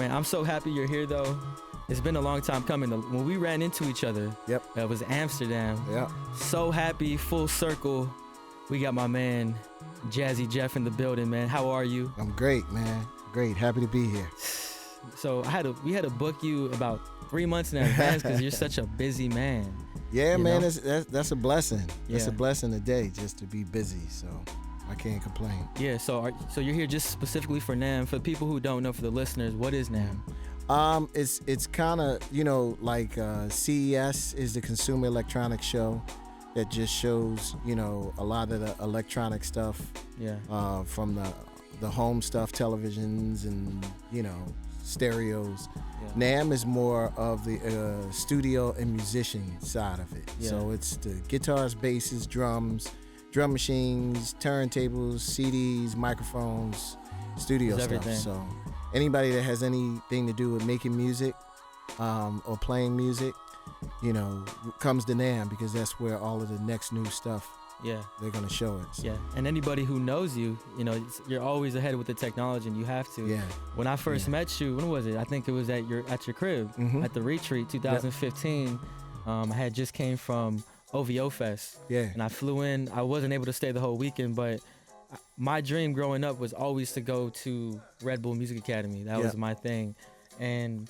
Man, I'm so happy you're here, though. It's been a long time coming. When we ran into each other, it was Amsterdam. Yep. So happy, full circle. We got my man, Jazzy Jeff in the building, man. How are you? I'm great, man. Great. Happy to be here. So we had to book you about 3 months in advance because you're such a busy man. Yeah, man. That's a blessing. Yeah. It's a blessing today just to be busy. So I can't complain. Yeah. So you're here just specifically for NAMM. For the people who don't know, for the listeners, what is NAMM? It's kind of, like CES is the Consumer Electronics Show that just shows, a lot of the electronic stuff. Yeah. From the home stuff, televisions and, stereos. Yeah. NAMM is more of the studio and musician side of it. Yeah. So it's the guitars, basses, drums, drum machines, turntables, CDs, microphones, studio stuff. Everything. So anybody that has anything to do with making music or playing music, comes to NAMM because that's where all of the next new stuff they're going to show it. So. Yeah, and anybody who knows you, you're always ahead with the technology and you have to. Yeah. When I first met you, when was it? I think it was at your crib, at the retreat, 2015. I had just came from OVO Fest. Yeah. And I flew in. I wasn't able to stay the whole weekend, but my dream growing up was always to go to Red Bull Music Academy. That was my thing. And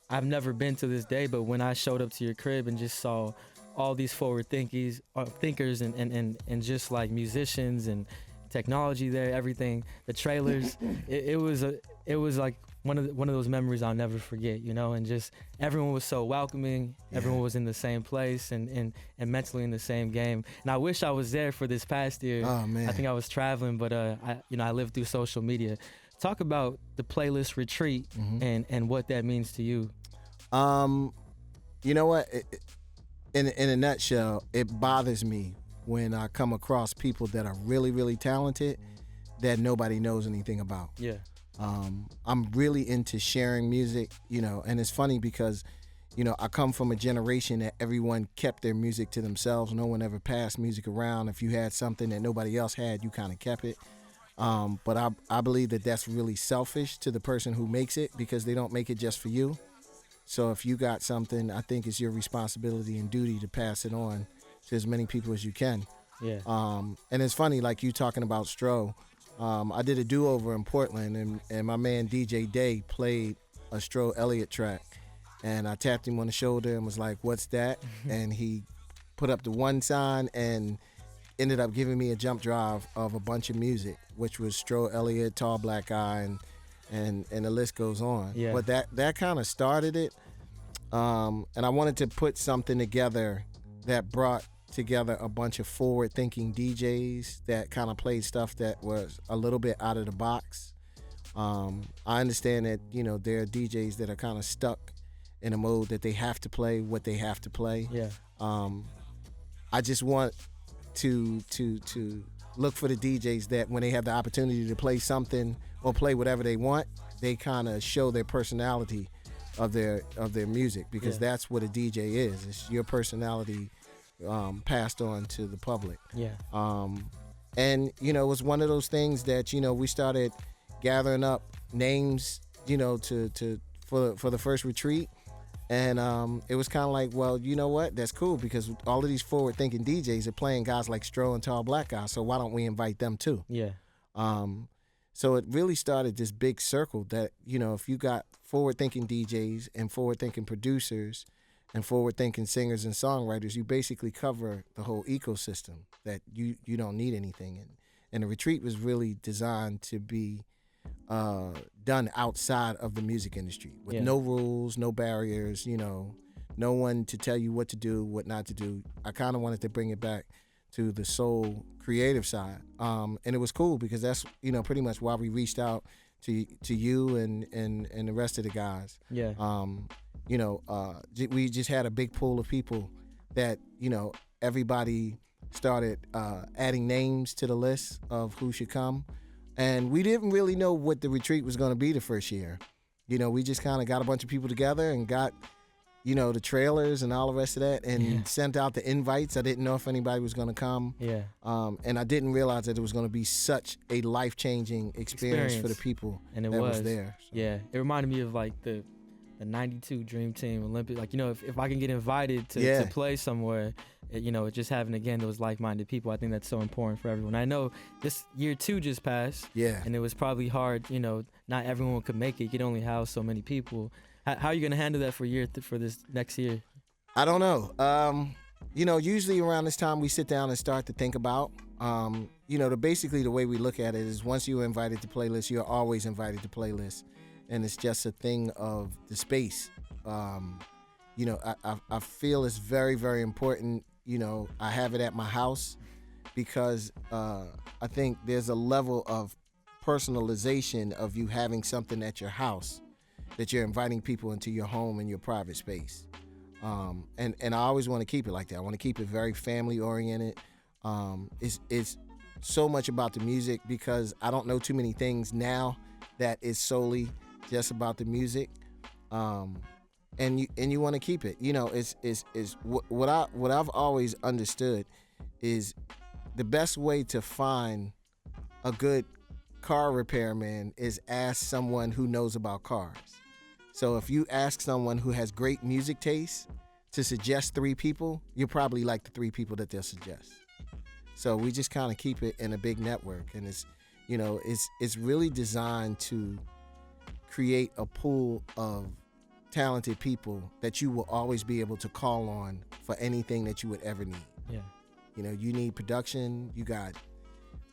I've never been to this day, but when I showed up to your crib and just saw all these forward thinkers and just like musicians and technology there, everything, the trailers, it was like one of those memories I'll never forget, and just everyone was so welcoming. Everyone was in the same place and mentally in the same game. And I wish I was there for this past year. Oh man. I think I was traveling, but I lived through social media. Talk about the playlist retreat and what that means to you. You know what? In a nutshell, it bothers me when I come across people that are really, really talented that nobody knows anything about. Yeah. I'm really into sharing music, and it's funny because, I come from a generation that everyone kept their music to themselves. No one ever passed music around. If you had something that nobody else had, you kind of kept it. But I believe that that's really selfish to the person who makes it because they don't make it just for you. So if you got something, I think it's your responsibility and duty to pass it on to as many people as you can. Yeah. And it's funny, like you talking about Stro. I did a do-over in Portland, and my man DJ Day played a Stro Elliott track. And I tapped him on the shoulder and was like, "What's that?" And he put up the one sign and ended up giving me a jump drive of a bunch of music, which was Stro Elliott, Tall Black Guy, and the list goes on. Yeah. But that kind of started it. And I wanted to put something together that brought together a bunch of forward-thinking DJs that kind of played stuff that was a little bit out of the box. I understand that, there are DJs that are kind of stuck in a mode that they have to play what they have to play. Yeah. I just want to look for the DJs that when they have the opportunity to play something or play whatever they want, they kind of show their personality of their music, because that's what a DJ is. It's your personality passed on to the public. Yeah. And it was one of those things that we started gathering up names for the first retreat, and it was kind of like, well, you know what, that's cool, because all of these forward thinking DJs are playing guys like Stro and Tall Black Guy, so why don't we invite them too? Yeah. So it really started this big circle that, if you got forward-thinking DJs and forward-thinking producers and forward-thinking singers and songwriters, you basically cover the whole ecosystem, that you don't need anything. And the retreat was really designed to be done outside of the music industry with no rules, no barriers, no one to tell you what to do, what not to do. I kind of wanted to bring it back to the soul creative side. And it was cool because that's, pretty much why we reached out to you and the rest of the guys. Yeah. We just had a big pool of people that, everybody started adding names to the list of who should come. And we didn't really know what the retreat was going to be the first year. We just kind of got a bunch of people together and got the trailers and all the rest of that, and sent out the invites. I didn't know if anybody was going to come. Yeah. And I didn't realize that it was going to be such a life-changing experience for the people and it that was there. So. Yeah. It reminded me of like the 92 Dream Team Olympic. Like, if I can get invited to play somewhere, just having, again, those like-minded people, I think that's so important for everyone. I know this year 2 just passed. Yeah. And it was probably hard, not everyone could make it. You could only house so many people. How are you going to handle that for this next year? I don't know. Usually around this time we sit down and start to think about, basically the way we look at it is once you're invited to playlists, you're always invited to playlists. And it's just a thing of the space. I feel it's very, very important. I have it at my house because I think there's a level of personalization of you having something at your house that you're inviting people into your home and your private space. And I always want to keep it like that. I want to keep it very family oriented. It's so much about the music because I don't know too many things now that is solely just about the music. And you want to keep it. It's what I've always understood is the best way to find a good car repairman is ask someone who knows about cars. So if you ask someone who has great music taste to suggest 3 people, you're probably like the 3 people that they'll suggest. So we just kind of keep it in a big network, and it's really designed to create a pool of talented people that you will always be able to call on for anything that you would ever need. Yeah. You need production, you got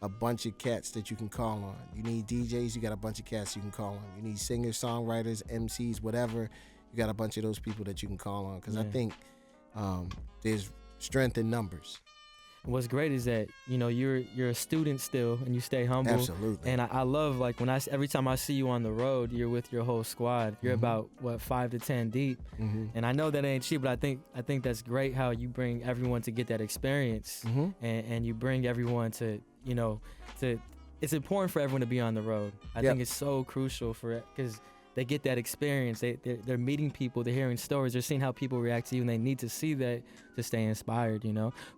a bunch of cats that you can call on. You need DJs, you got a bunch of cats you can call on. You need singers, songwriters, MCs, whatever. You got a bunch of those people that you can call on because I think there's strength in numbers. What's great is that you're a student still and you stay humble. Absolutely. And I love, like, every time I see you on the road, you're with your whole squad. You're about 5 to 10 deep. And I know that ain't cheap, but I think that's great how you bring everyone to get that experience. And you bring everyone to it's important for everyone to be on the road. I think it's so crucial for it because they get that experience. They're meeting people, they're hearing stories, they're seeing how people react to you, and they need to see that to stay inspired.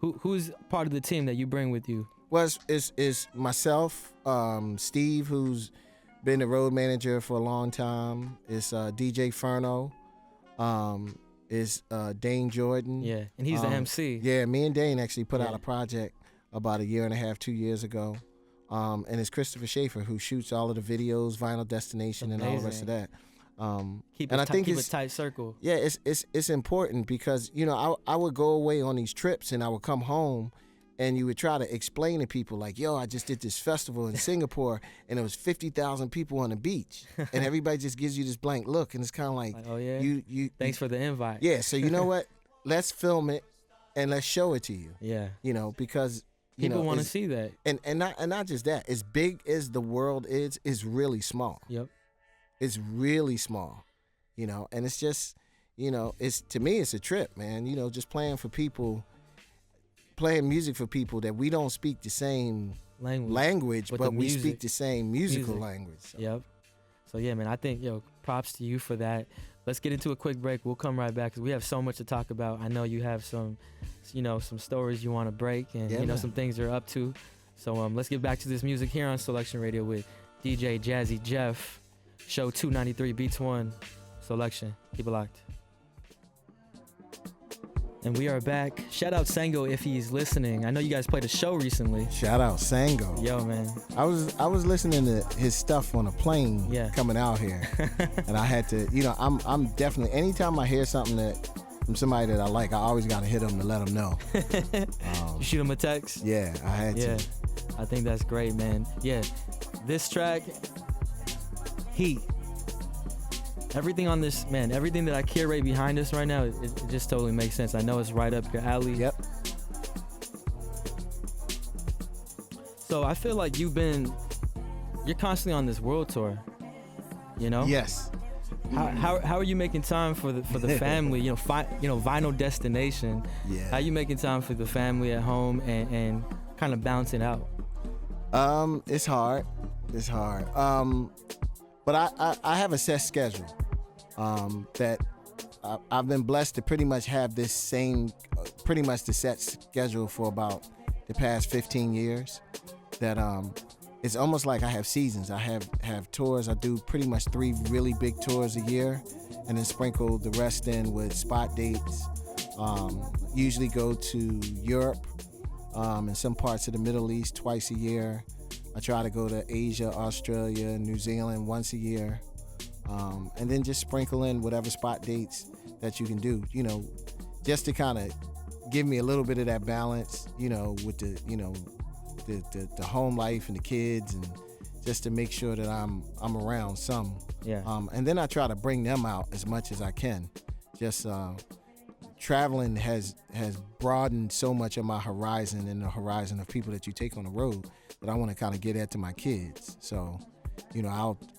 Who's part of the team that you bring with you? Well, it's myself, Steve, who's been the road manager for a long time. It's DJ Ferno. It's Dane Jordan. Yeah, and he's the MC. Yeah, me and Dane actually put out a project about 1.5 years, 2 years ago. And it's Christopher Schaefer who shoots all of the videos, Vinyl Destination, and all the rest of that. Keep a tight circle. Yeah, it's important because I would go away on these trips and I would come home, and you would try to explain to people like, "Yo, I just did this festival in Singapore, and there was 50,000 people on the beach," and everybody just gives you this blank look, and it's kind of like, "Oh yeah, you thanks for the invite." Yeah, so you know what? Let's film it and let's show it to you. Yeah, because. People want to see that, and not just that. As big as the world is really small. Yep, it's really small, and it's just, it's, to me, it's a trip, man. Just playing music for people that we don't speak the same language but we speak the same musical language. So. Yep. So yeah, man, I think props to you for that. Let's get into a quick break. We'll come right back because we have so much to talk about. I know you have some stories you want to break and some things you're up to. So let's get back to this music here on Soulection Radio with DJ Jazzy Jeff. Show 293 Beats 1 Soulection. Keep it locked. And we are back. Shout out Sango if he's listening. I know you guys played a show recently. Shout out Sango. Yo, man. I was listening to his stuff on a plane coming out here. And I had to, I'm definitely, anytime I hear something from somebody that I like, I always got to hit them to let them know. You shoot him a text? Yeah, I had to. I think that's great, man. Yeah, this track, Heat. Everything on this, man, everything that I curate behind us right now, it just totally makes sense. I know it's right up your alley. Yep. So I feel like you're constantly on this world tour, Yes. How are you making time for the family? Vinyl Destination. Yeah. How are you making time for the family at home and kind of balancing out? It's hard. But I have a set schedule that I've been blessed to pretty much have this same, pretty much the set schedule for about the past 15 years. That it's almost like I have seasons. I have tours. I do pretty much 3 really big tours a year, and then sprinkle the rest in with spot dates. Usually go to Europe and some parts of the Middle East twice a year. I try to go to Asia, Australia, New Zealand once a year. And then just sprinkle in whatever spot dates that you can do, just to kind of give me a little bit of that balance, with the home life and the kids, and just to make sure that I'm around some. Yeah. And then I try to bring them out as much as I can. Just traveling has broadened so much of my horizon and the horizon of people that you take on the road that I want to kind of get at to my kids. So,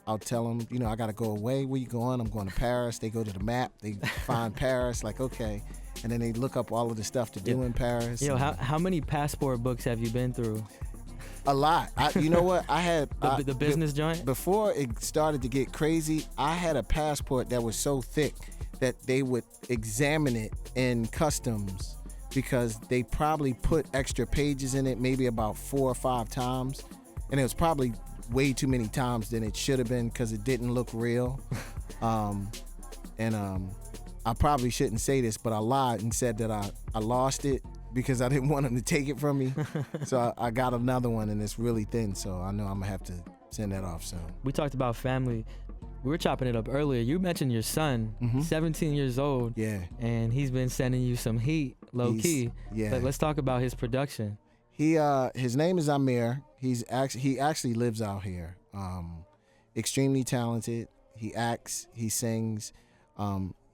I'll tell them, I got to go away. Where you going? I'm going to Paris. They go to the map. They find Paris. Like, okay. And then they look up all of the stuff to do in Paris. Yo, how many passport books have you been through? A lot. You know what? I had the business joint? Before it started to get crazy, I had a passport that was so thick that they would examine it in customs because they probably put extra pages in it maybe about 4 or 5 times. And it was probably way too many times than it should have been because it didn't look real. I probably shouldn't say this, but I lied and said that I lost it because I didn't want them to take it from me. So I got another one, and it's really thin, so I know I'm going to have to send that off soon. We talked about family. We were chopping it up earlier. You mentioned your son, 17 years old. Yeah. And he's been sending you some heat, low key. Yeah. Let's talk about his production. His name is Amir. He actually lives out here. Extremely talented. He acts. He sings.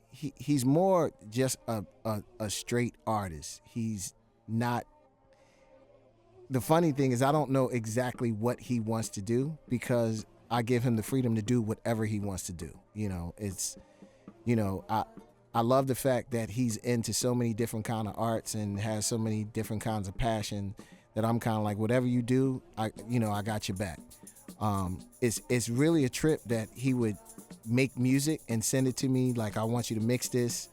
He's more just a straight artist. He's not. The funny thing is, I don't know exactly what he wants to do because I give him the freedom to do whatever he wants to do. I love the fact that he's into so many different kind of arts and has so many different kinds of passion that I'm kind of like, whatever you do, I got your back. It's really a trip that he would make music and send it to me like, I want you to mix this,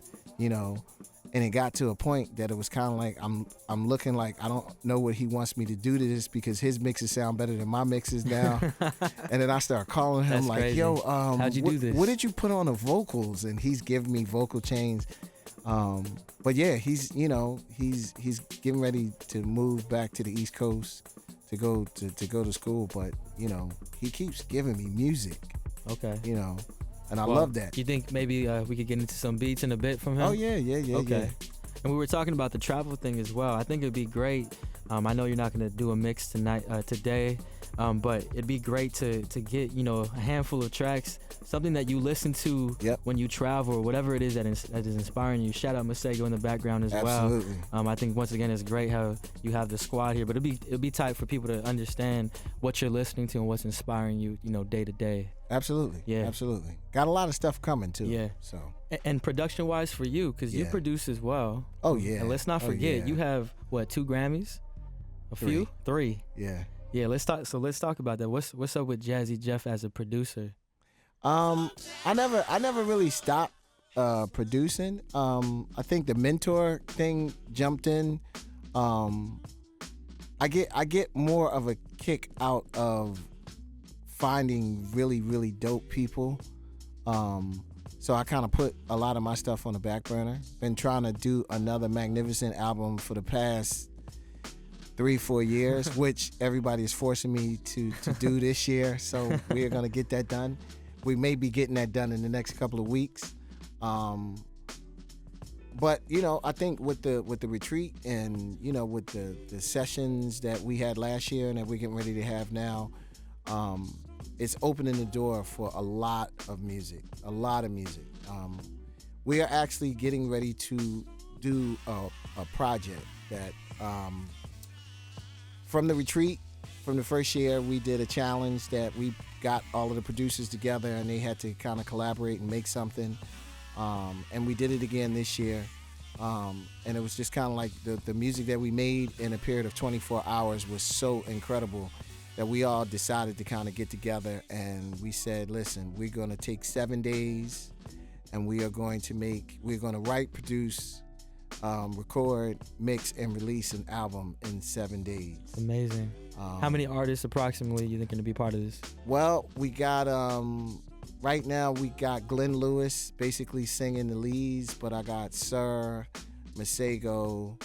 and it got to a point that it was kind of like I'm looking like I don't know what he wants me to do to this because his mixes sound better than my mixes now. And then I start calling him. That's like, crazy. Yo, how'd you do this? What did you put on the vocals? And he's giving me vocal chains. But yeah, he's getting ready to move back to the East Coast to go to school. But he keeps giving me music. Okay. And I love that. You think maybe we could get into some beats in a bit from him? Oh yeah. Okay. And we were talking about the travel thing as well. I think it'd be great. I know you're not gonna do a mix today, but it'd be great to get a handful of tracks, something that you listen to when you travel or whatever it is that is inspiring you. Shout out Masego in the background as Absolutely. well. I think once again it's great how you have the squad here, but it'll be tight for people to understand what you're listening to and what's inspiring you, day to day. Absolutely. Yeah. Absolutely. Got a lot of stuff coming too. Yeah. So. And production wise for you, because you produce as well. Oh yeah. And let's not forget, you have 2 Grammys? Few? 3. Yeah. Yeah, let's talk about that. What's up with Jazzy Jeff as a producer? I never really stopped producing. I think the mentor thing jumped in. I get more of a kick out of finding really, really dope people. So I kind of put a lot of my stuff on the back burner. Been trying to do another magnificent album for the past 3-4 years, which everybody is forcing me to do this year. So we're gonna get that done. We may be getting that done in the next couple of weeks. But I think with the retreat and with the sessions that we had last year and that we're getting ready to have now, it's opening the door for a lot of music. We are actually getting ready to do a project that from the retreat, from the first year, we did a challenge that we got all of the producers together and they had to kind of collaborate and make something. And we did it again this year. And it was just kind of like the music that we made in a period of 24 hours was so incredible that we all decided to kind of get together and we said, listen, we're going to take 7 days and we're going to write, produce, record, mix, and release an album in 7 days. Amazing. How many artists approximately you think are going to be part of this? Well, we got right now we got Glenn Lewis basically singing the leads, but I got Sir, Masego,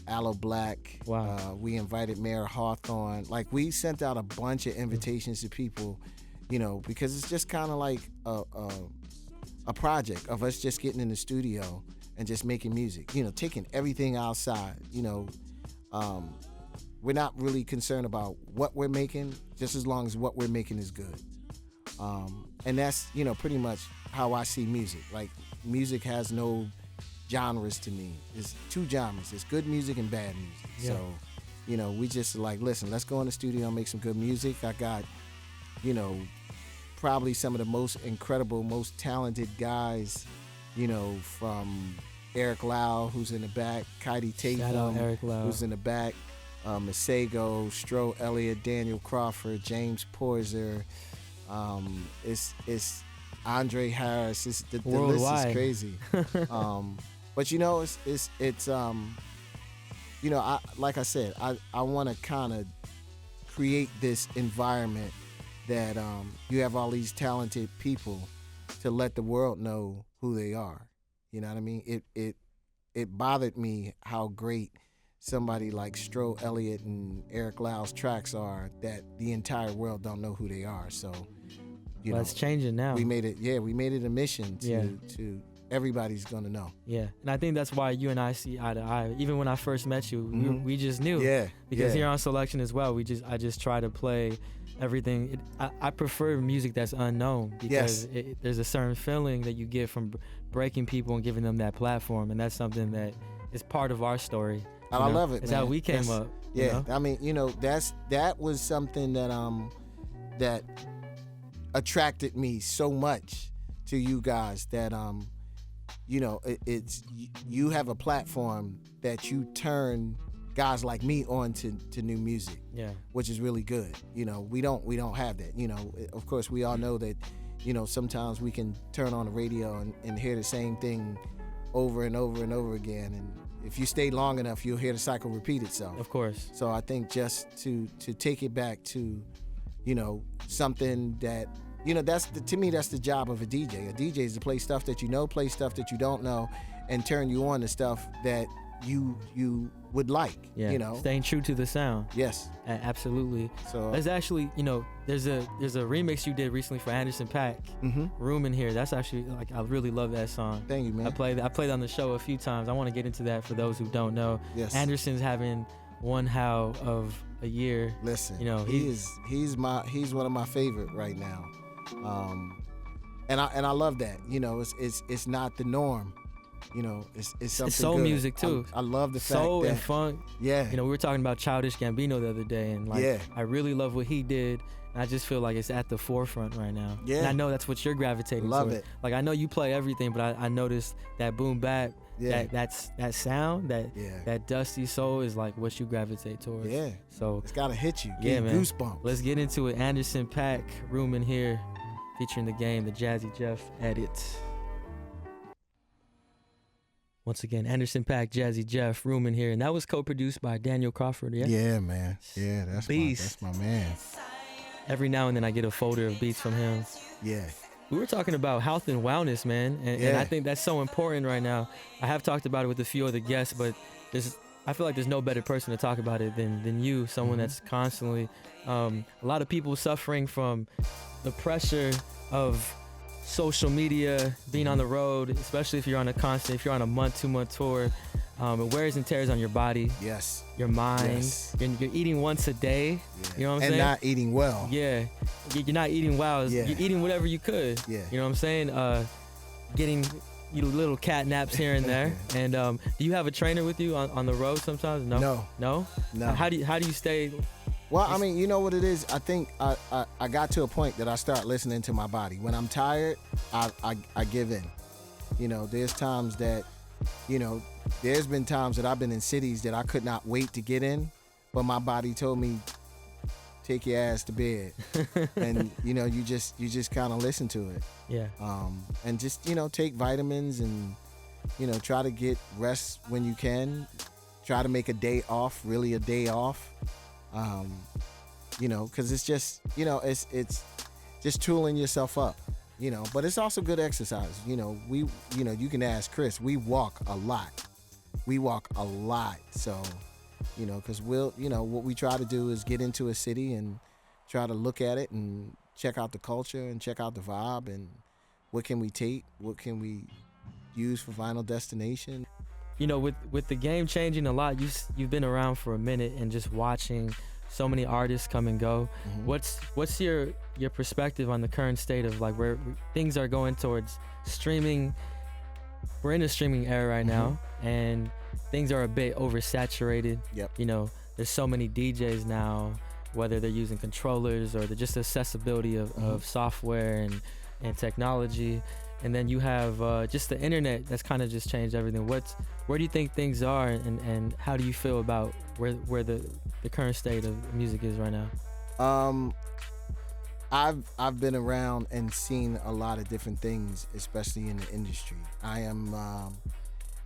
Aloe Black. Wow. We invited Mayor Hawthorne. Like, we sent out a bunch of invitations to people, you know, because it's just kind of like a project of us just getting in the studio and just making music, you know, taking everything outside, you know. We're not really concerned about what we're making, just as long as what we're making is good. And that's, you know, pretty much how I see music. Like, music has no genres to me. It's two genres. It's good music and bad music. Yeah. So, you know, we just like, listen, let's go in the studio and make some good music. I got, you know, probably some of the most incredible, most talented guys, you know, from Eric Lau, who's in the back, Kaidi Tatham, Eric Lau, who's in the back, Masego, Stro Elliott, Daniel Crawford, James Porzer, it's Andre Harris. The list is crazy. But you know, it's you know, like I said, I want to kind of create this environment that you have all these talented people to let the world know who they are. You know what I mean? It bothered me how great somebody like Stro Elliott and Eric Lau's tracks are, that the entire world don't know who they are. So, you know, it's changing now. We made it a mission to everybody's gonna know. Yeah, and I think that's why you and I see eye to eye. Even when I first met you, we just knew. Yeah. Because here on Soulection as well, I just try to play everything. I prefer music that's unknown, because there's a certain feeling that you get from breaking people and giving them that platform, and that's something that is part of our story. I love it. It's man. how we came up. Yeah, you know? I mean, you know, that was something that attracted me so much to you guys, that you know, it's you have a platform that you turn guys like me on to new music. Yeah. Which is really good. You know, we don't have that. You know, of course we all know that, you know, sometimes we can turn on the radio and hear the same thing over and over and over again, and if you stay long enough, you'll hear the cycle repeat itself. Of course. So I think just to take it back to, you know, something that, you know, to me that's the job of a DJ. A DJ is to play stuff that you know, play stuff that you don't know, and turn you on to stuff that you would like. Yeah. You know, staying true to the sound. Yes. Absolutely. So there's actually, you know, there's a remix you did recently for Anderson .Paak, Room in Here. That's actually, like, I really love that song. Thank you, man. I played on the show a few times. I want to get into that for those who don't know. Yes. Anderson's having one how of a year. Listen, you know, he's one of my favorite right now. And I love that. You know, it's not the norm. You know, it's something it's soul good. music too. I love the fact soul that, and funk. Yeah. You know, we were talking about Childish Gambino the other day, and like, yeah. I really love what he did, and I just feel like it's at the forefront right now. Yeah. And I know that's what you're gravitating love toward. it. Like, I know you play everything, but I noticed that boom bap, that sound, that dusty soul is like what you gravitate towards. Yeah. So it's gotta hit you. Yeah, man. Goosebumps. Let's get into it. Anderson .Paak, Room in Here, featuring The Game, the Jazzy Jeff edit. Once again, Anderson .Paak, Jazzy Jeff, Room in Here, and that was co-produced by Daniel Crawford. Yeah. Yeah, man. Yeah, that's my man. Every now and then I get a folder of beats from him. Yeah. We were talking about health and wellness, man, and I think that's so important right now. I have talked about it with a few other guests, but I feel like there's no better person to talk about it than you, someone that's constantly, a lot of people suffering from the pressure of social media, being on the road, especially if you're on a month, 2 month tour. It wears and tears on your body. Yes. Your mind. Yes. You're eating once a day. Yeah. You know what I'm saying? And not eating well. Yeah. You're not eating well. Yeah. You're eating whatever you could. Yeah. You know what I'm saying? Getting little cat naps here and there. And do you have a trainer with you on the road sometimes? No. No. How do you stay? Well, I mean, you know what it is? I think I got to a point that I start listening to my body. When I'm tired, I give in. You know, there's times that, you know, there's been times that I've been in cities that I could not wait to get in, but my body told me take your ass to bed, and you just kind of listen to it. Yeah. And just take vitamins and try to get rest when you can. Try to make a day off, really a day off. Because it's just it's just tooling yourself up. But it's also good exercise. You can ask Chris. We walk a lot. So, because what we try to do is get into a city and try to look at it and check out the culture and check out the vibe and what can we take, what can we use for final destination. With the game changing a lot, you've been around for a minute and just watching so many artists come and go. Mm-hmm. What's your perspective on the current state of like where things are going towards streaming? We're in a streaming era right now, and things are a bit oversaturated. Yep. There's so many DJs now, whether they're using controllers or the just accessibility of software and technology. And then you have just the internet that's kind of just changed everything. Where do you think things are, and how do you feel about where the current state of music is right now? I've been around and seen a lot of different things, especially in the industry. I am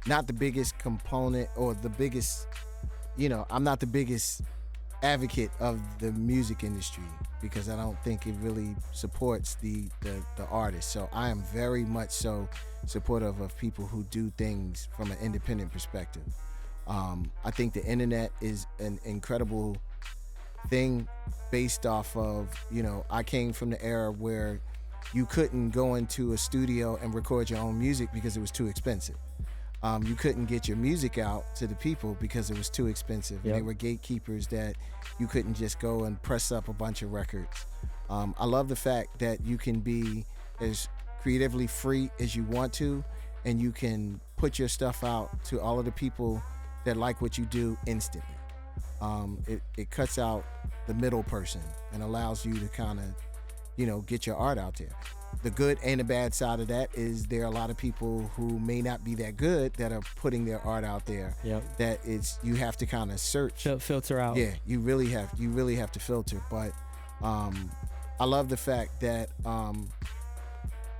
not the biggest component or the biggest, I'm not the biggest advocate of the music industry because I don't think it really supports the artist. So I am very much so supportive of people who do things from an independent perspective. I think the internet is an incredible thing based off of, I came from the era where you couldn't go into a studio and record your own music because it was too expensive. You couldn't get your music out to the people because it was too expensive. Yep. And they were gatekeepers that you couldn't just go and press up a bunch of records. I love the fact that you can be as creatively free as you want to, and you can put your stuff out to all of the people that like what you do instantly. It cuts out the middle person and allows you to kind of, get your art out there. The good and the bad side of that is there are a lot of people who may not be that good that are putting their art out there. Yep. That you have to kind of search, filter out. Yeah, you really have to filter. But I love the fact that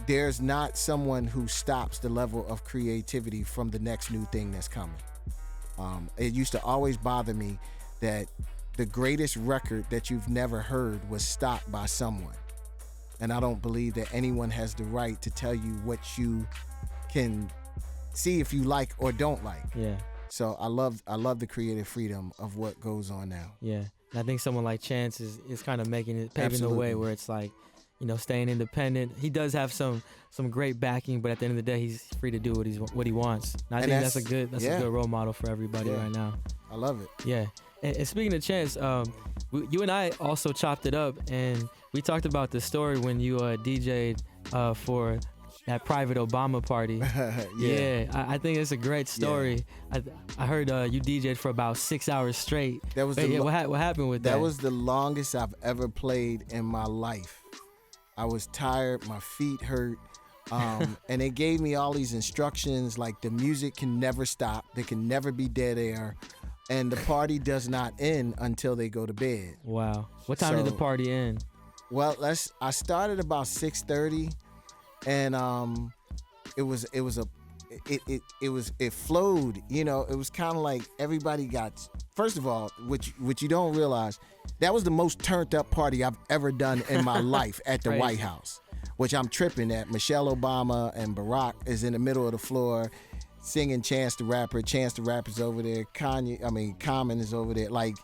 there's not someone who stops the level of creativity from the next new thing that's coming. It used to always bother me that the greatest record that you've never heard was stopped by someone. And I don't believe that anyone has the right to tell you what you can see if you like or don't like. Yeah. So I love the creative freedom of what goes on now. Yeah. And I think someone like Chance is kind of paving Absolutely. the way where it's like, staying independent. He does have some great backing, but at the end of the day, he's free to do what he wants. And I think that's a good role model for everybody right now. I love it. Yeah. And speaking of Chance, you and I also chopped it up, and we talked about the story when you DJ'd for that private Obama party. Yeah, I think it's a great story. Yeah. I heard you DJ'd for about 6 hours straight. That was what happened with that? That was the longest I've ever played in my life. I was tired, my feet hurt, and they gave me all these instructions like the music can never stop, there can never be dead air. And the party does not end until they go to bed. Wow. What time did the party end? Well, I started about 6:30, and it flowed. It was kind of like everybody got. First of all, what you don't realize, that was the most turned up party I've ever done in my life at the White House, which I'm tripping at. Michelle Obama and Barrack is in the middle of the floor, singing Chance the Rapper. Chance the Rapper's over there. Common is over there. Like,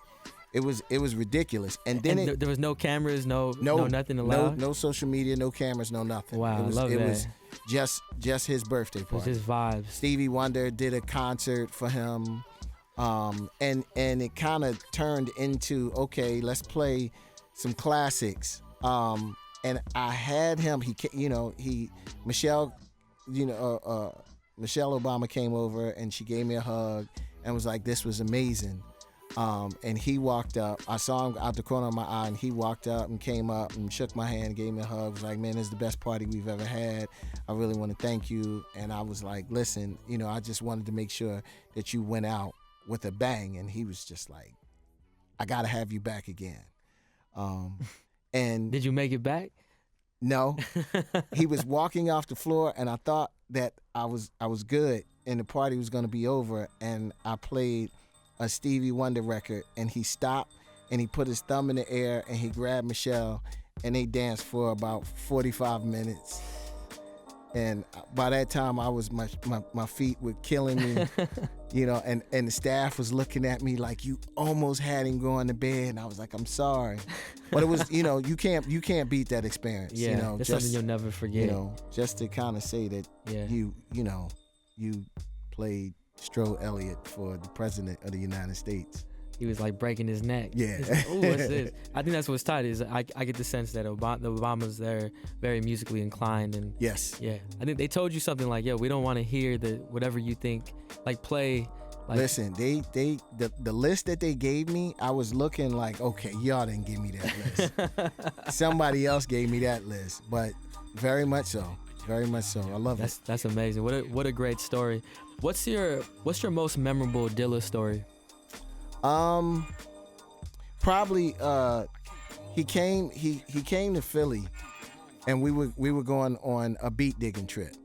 it was ridiculous. And then there was no cameras, no nothing allowed. No social media, no cameers, no nothing. Wow, it was just his birthday party. It was his vibes. Stevie Wonder did a concert for him, and it kind of turned into, okay, let's play some classics. And I had him. Michelle Obama came over and she gave me a hug and was like, this was amazing. And he walked up. I saw him out the corner of my eye, and he walked up and came up and shook my hand, gave me a hug, was like, man, this is the best party we've ever had. I really want to thank you. And I was like, listen, I just wanted to make sure that you went out with a bang. And he was just like, I got to have you back again. And did you make it back? No, he was walking off the floor, and I thought that I was good, and the party was gonna be over. And I played a Stevie Wonder record, and he stopped, and he put his thumb in the air, and he grabbed Michelle, and they danced for about 45 minutes. And by that time, I was my feet were killing me, and the staff was looking at me like, you almost had him going to bed. And I was like, I'm sorry, but it was, you can't beat that experience. Yeah, it's something you'll never forget. Just to kind of say that you played Stroh Elliott for the president of the United States. He was like breaking his neck. Yeah. Like, oh, what's this? I think that's what's tight is I get the sense that the Obamas, they're very musically inclined. And yes. Yeah. I think they told you something like, we don't want to hear whatever you think, like play. Like, listen, the list that they gave me, I was looking like, okay, y'all didn't give me that list. Somebody else gave me that list, but very much so. Very much so. I love it. That's amazing. What a great story. What's your most memorable Dilla story? Probably he came to Philly, and we were going on a beat digging trip.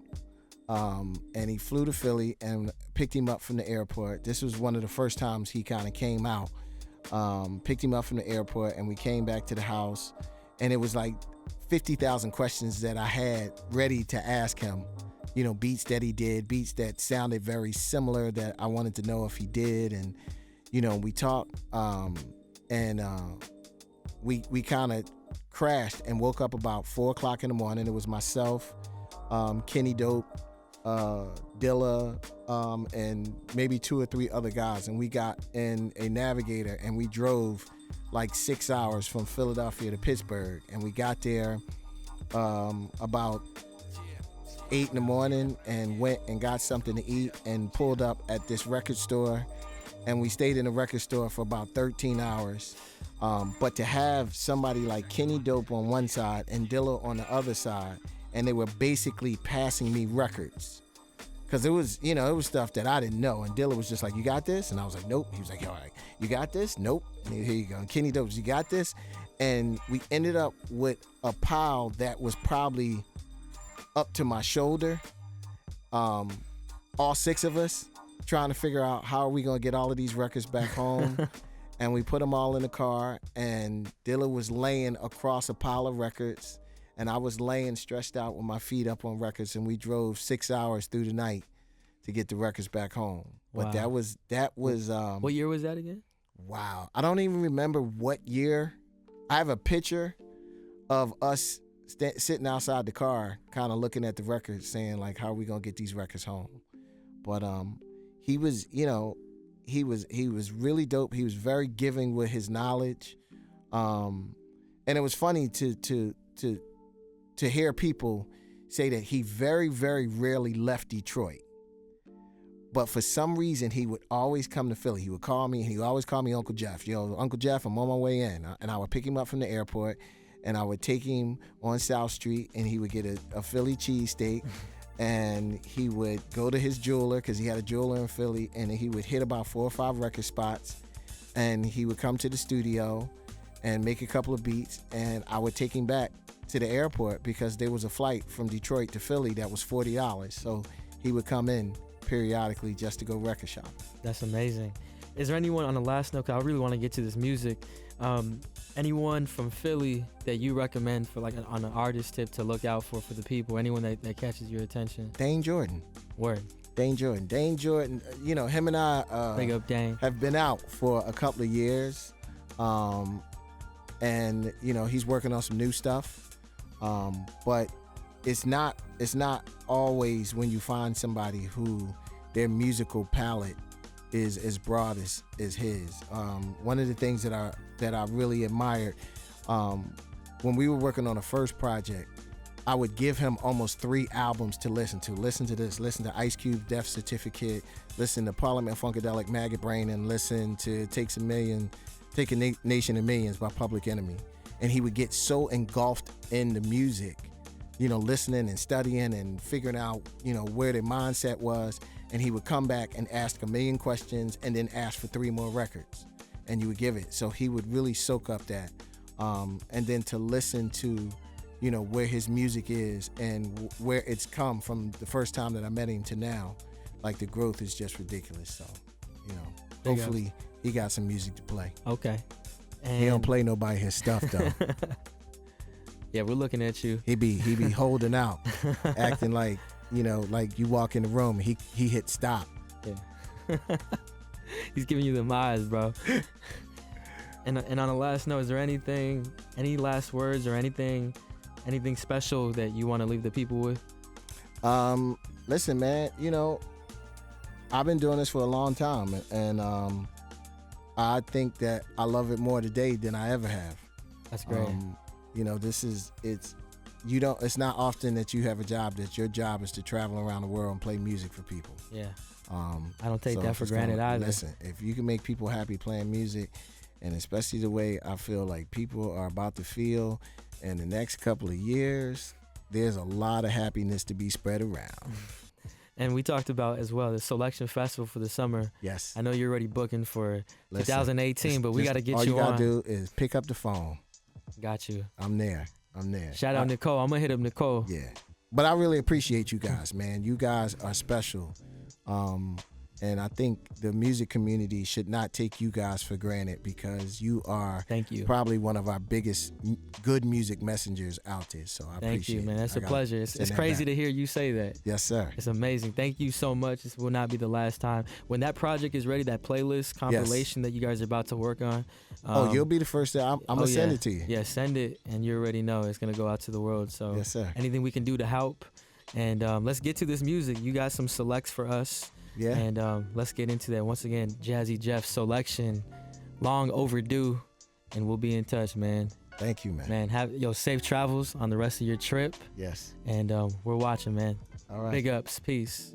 And he flew to Philly and picked him up from the airport. This was one of the first times he kind of came out. Picked him up from the airport, and we came back to the house, and it was like 50,000 questions that I had ready to ask him. Beats that he did, beats that sounded very similar that I wanted to know if he did, and we talked, and we kind of crashed and woke up about 4 o'clock in the morning. It was myself, Kenny Dope, Dilla, and maybe 2 or 3 other guys, and we got in a Navigator, and we drove like 6 hours from Philadelphia to Pittsburgh, and we got there about 8 in the morning and went and got something to eat and pulled up at this record store. And we stayed in the record store for about 13 hours. But to have somebody like Kenny Dope on one side and Dilla on the other side, and they were basically passing me records. Because it was stuff that I didn't know. And Dilla was just like, you got this? And I was like, nope. He was like, all right, you got this? Nope. And here you go. And Kenny Dope, you got this? And we ended up with a pile that was probably up to my shoulder. All 6 of us, trying to figure out how are we going to get all of these records back home. And we put them all in the car, and Dilla was laying across a pile of records, and I was laying stretched out with my feet up on records, and we drove 6 hours through the night to get the records back home. But wow. that was what year was that again? Wow. I don't even remember what year. I have a picture of us sitting outside the car kind of looking at the records saying like, how are we going to get these records home? But he was, he was really dope. He was very giving with his knowledge. And it was funny to hear people say that he very, very rarely left Detroit. But for some reason, he would always come to Philly. He would call me, and he would always call me Uncle Jeff. Uncle Jeff, I'm on my way in. And I would pick him up from the airport, and I would take him on South Street, and he would get a Philly cheesesteak. And he would go to his jeweler, because he had a jeweler in Philly, and he would hit about 4 or 5 record spots. And he would come to the studio and make a couple of beats, and I would take him back to the airport because there was a flight from Detroit to Philly that was $40. So he would come in periodically just to go record shopping. That's amazing. Is there anyone, on the last note, 'cause I really want to get to this music, anyone from Philly that you recommend for like on an artist tip to look out for the people, anyone that catches your attention? Dane Jordan. Word. Dane Jordan, him and I Big up Dane. have been out for a couple of years. And he's working on some new stuff. But it's not always when you find somebody who their musical palette is as broad as his. One of the things that I really admired when we were working on the first project, I would give him almost 3 albums to listen to. Listen to this, listen to Ice Cube Death Certificate, listen to Parliament Funkadelic Maggot Brain, and listen to Take a Nation of Millions by Public Enemy. And he would get so engulfed in the music, listening and studying and figuring out, where their mindset was. And he would come back and ask a million questions and then ask for 3 more records. And you would give it. So he would really soak up that. and then to listen to, you know, where his music is and where it's come from the first time that I met him to now, like the growth is just ridiculous. So, you know, hopefully he got some music to play. Okay. And he don't play nobody his stuff though. Yeah, we're looking at you. He be holding out, acting like, you know, like you walk in the room, he hit stop. Yeah. He's giving you the eyes, bro. And on a last note, is there any last words or anything special that you want to leave the people with? Listen, man, you know, I've been doing this for a long time, and I think that I love it more today than I ever have. That's great. You know, it's not often that you have a job that your job is to travel around the world and play music for people. Yeah. I don't take that for granted either. Listen, if you can make people happy playing music, and especially the way I feel like people are about to feel in the next couple of years, there's a lot of happiness to be spread around. And we talked about as well the Soulection Festival for the summer. Yes. I know you're already booking for 2018, but we got to get you on. All you got to do is pick up the phone. Got you. I'm there. Shout out Nicole. I'm going to hit up Nicole. Yeah. But I really appreciate you guys, man. You guys are special. And I think the music community should not take you guys for granted, because you are probably one of our biggest good music messengers out there. So I appreciate it. Thank you, man. That's a pleasure. It's crazy to hear you say that. Yes, sir. It's amazing. Thank you so much. This will not be the last time. When that project is ready, that playlist compilation that you guys are about to work on. You'll be the first. I'm going to send it to you. Yeah, send it, and you already know it's going to go out to the world. So yes, sir. Anything we can do to help. And let's get to this music. You got some selects for us. Yeah. And let's get into that. Once again, Jazzy Jeff, Soulection, long overdue, and we'll be in touch, man. Thank you, man. Man, have safe travels on the rest of your trip. Yes. And we're watching, man. All right. Big ups. Peace.